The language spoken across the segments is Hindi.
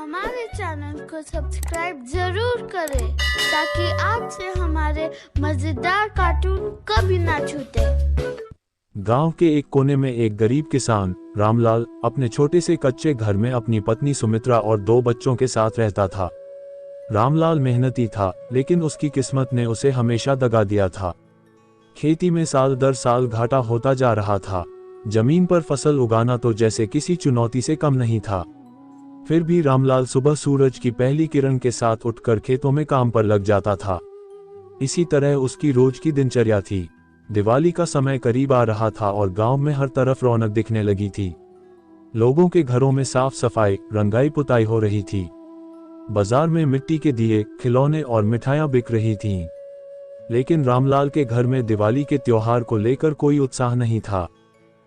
हमारे चैनल को सब्सक्राइब जरूर करें ताकि आपसे हमारे मजेदार कार्टून कभी ना छूटे। गांव के एक कोने में एक गरीब किसान रामलाल अपने छोटे से कच्चे घर में अपनी पत्नी सुमित्रा और 2 बच्चों के साथ रहता था। रामलाल मेहनती था, लेकिन उसकी किस्मत ने उसे हमेशा दगा दिया था। खेती में साल दर साल घाटा होता जा रहा था। जमीन पर फसल उगाना तो जैसे किसी चुनौती से कम नहीं था। फिर भी रामलाल सुबह सूरज की पहली किरण के साथ उठकर खेतों में काम पर लग जाता था। इसी तरह उसकी रोज की दिनचर्या थी। दिवाली का समय करीब आ रहा था और गांव में हर तरफ रौनक दिखने लगी थी। लोगों के घरों में साफ सफाई, रंगाई पुताई हो रही थी। बाजार में मिट्टी के दिए, खिलौने और मिठाइयां बिक रही थीं। लेकिन रामलाल के घर में दिवाली के त्योहार को लेकर कोई उत्साह नहीं था।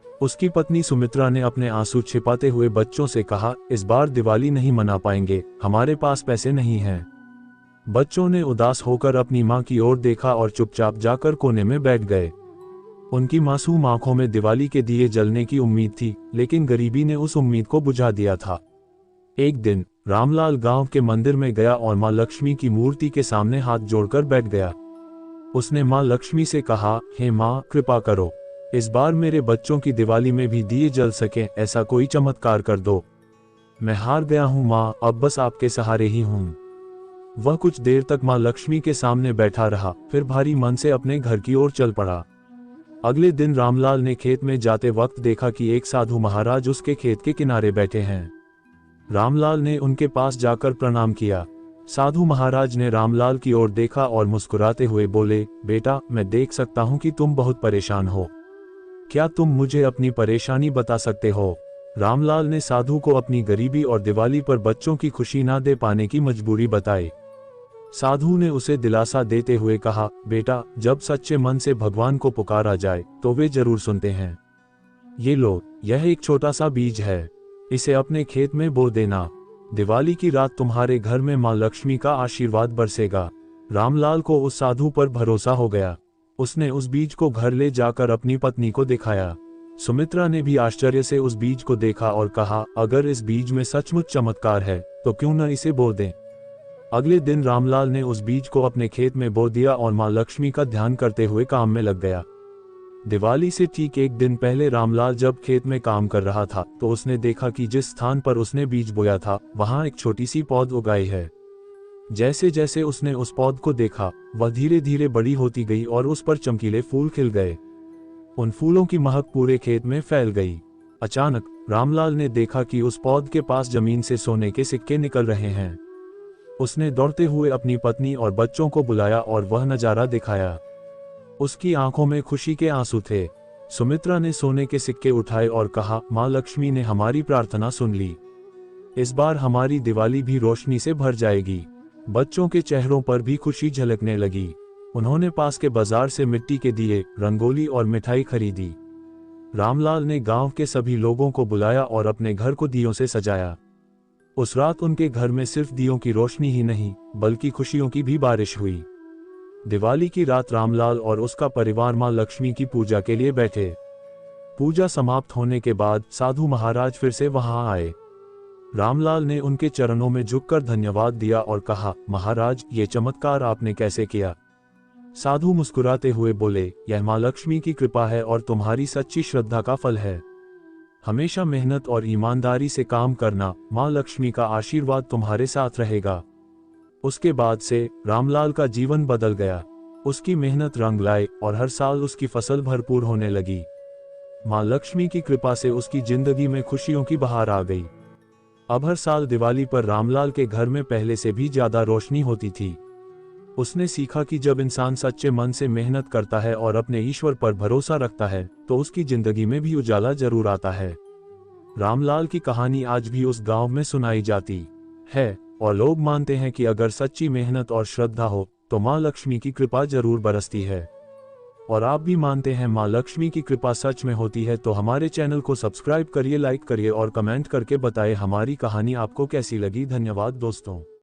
उसकी पत्नी सुमित्रा ने अपने आंसू छिपाते हुए बच्चों से कहा, इस बार दिवाली नहीं मना पाएंगे, हमारे पास पैसे नहीं हैं। बच्चों ने उदास होकर अपनी मां की ओर देखा और चुपचाप जाकर कोने में बैठ गए। उनकी मासूम आंखों में दिवाली के दिए जलने की उम्मीद थी, लेकिन गरीबी ने उस उम्मीद को बुझा दिया था। एक दिन रामलाल गांव के मंदिर में गया और मां लक्ष्मी की मूर्ति के सामने हाथ जोड़कर बैठ गया। उसने मां लक्ष्मी से कहा, हे मां, कृपा करो, इस बार मेरे बच्चों की दिवाली में भी दिए जल सके, ऐसा कोई चमत्कार कर दो। मैं हार गया हूं मां, अब बस आपके सहारे ही हूं। वह कुछ देर तक मां लक्ष्मी के सामने बैठा रहा, फिर भारी मन से अपने घर की ओर चल पड़ा। अगले दिन रामलाल ने खेत में जाते वक्त देखा कि एक साधु महाराज उसके खेत के किनारे बैठे हैं। रामलाल ने उनके पास जाकर प्रणाम किया। साधु महाराज ने रामलाल की ओर देखा और मुस्कुराते हुए बोले, बेटा, मैं देख सकता हूं कि तुम बहुत परेशान हो। क्या तुम मुझे अपनी परेशानी बता सकते हो? रामलाल ने साधु को अपनी गरीबी और दिवाली पर बच्चों की खुशी ना दे पाने की मजबूरी बताई। साधु ने उसे दिलासा देते हुए कहा, बेटा, जब सच्चे मन से भगवान को पुकारा जाए तो वे जरूर सुनते हैं। ये लो, यह एक छोटा सा बीज है, इसे अपने खेत में बो देना। दिवाली की रात तुम्हारे घर में मां लक्ष्मी का आशीर्वाद बरसेगा। रामलाल को उस साधु पर भरोसा हो गया। उसने उस बीज को घर ले जाकर अपनी पत्नी को दिखाया। सुमित्रा ने भी आश्चर्य से उस बीज को देखा और कहा, अगर इस बीज में सचमुच चमत्कार है तो क्यों न इसे बो दें। अगले दिन रामलाल ने उस बीज को अपने खेत में बो दिया और मां लक्ष्मी का ध्यान करते हुए काम में लग गया। दिवाली से ठीक एक दिन पहले रामलाल जब खेत में काम कर रहा था तो उसने देखा कि जिस स्थान पर उसने बीज बोया था वहां एक छोटी सी पौध उगाई है। जैसे जैसे उसने उस पौध को देखा, वह धीरे धीरे बड़ी होती गई और उस पर चमकीले फूल खिल गए। उन फूलों की महक पूरे खेत में फैल गई। अचानक रामलाल ने देखा कि उस पौध के पास जमीन से सोने के सिक्के निकल रहे हैं। उसने दौड़ते हुए अपनी पत्नी और बच्चों को बुलाया और वह नजारा दिखाया। उसकी आंखों में खुशी के आंसू थे। सुमित्रा ने सोने के सिक्के उठाए और कहा, मां लक्ष्मी ने हमारी प्रार्थना सुन ली, इस बार हमारी दिवाली भी रोशनी से भर जाएगी। बच्चों के चेहरों पर भी खुशी झलकने लगी। उन्होंने पास के बाजार से मिट्टी के दिए, रंगोली और मिठाई खरीदी। रामलाल ने गांव के सभी लोगों को बुलाया और अपने घर को दियों से सजाया। उस रात उनके घर में सिर्फ दियों की रोशनी ही नहीं, बल्कि खुशियों की भी बारिश हुई। दिवाली की रात रामलाल और उसका परिवार मां लक्ष्मी की पूजा के लिए बैठे। पूजा समाप्त होने के बाद साधु महाराज फिर से वहां आए। रामलाल ने उनके चरणों में झुककर धन्यवाद दिया और कहा, महाराज, ये चमत्कार आपने कैसे किया? साधु मुस्कुराते हुए बोले, यह मां लक्ष्मी की कृपा है और तुम्हारी सच्ची श्रद्धा का फल है। हमेशा मेहनत और ईमानदारी से काम करना, मां लक्ष्मी का आशीर्वाद तुम्हारे साथ रहेगा। उसके बाद से रामलाल का जीवन बदल गया। उसकी मेहनत रंग लाई और हर साल उसकी फसल भरपूर होने लगी। मां लक्ष्मी की कृपा से उसकी जिंदगी में खुशियों की बहार आ गई। अब हर साल दिवाली पर रामलाल के घर में पहले से भी ज्यादा रोशनी होती थी। उसने सीखा कि जब इंसान सच्चे मन से मेहनत करता है और अपने ईश्वर पर भरोसा रखता है तो उसकी जिंदगी में भी उजाला जरूर आता है। रामलाल की कहानी आज भी उस गांव में सुनाई जाती है और लोग मानते हैं कि अगर सच्ची मेहनत और श्रद्धा हो तो मां लक्ष्मी की कृपा जरूर बरसती है। और आप भी मानते हैं मां लक्ष्मी की कृपा सच में होती है तो हमारे चैनल को सब्सक्राइब करिए, लाइक करिए और कमेंट करके बताएं हमारी कहानी आपको कैसी लगी। धन्यवाद दोस्तों।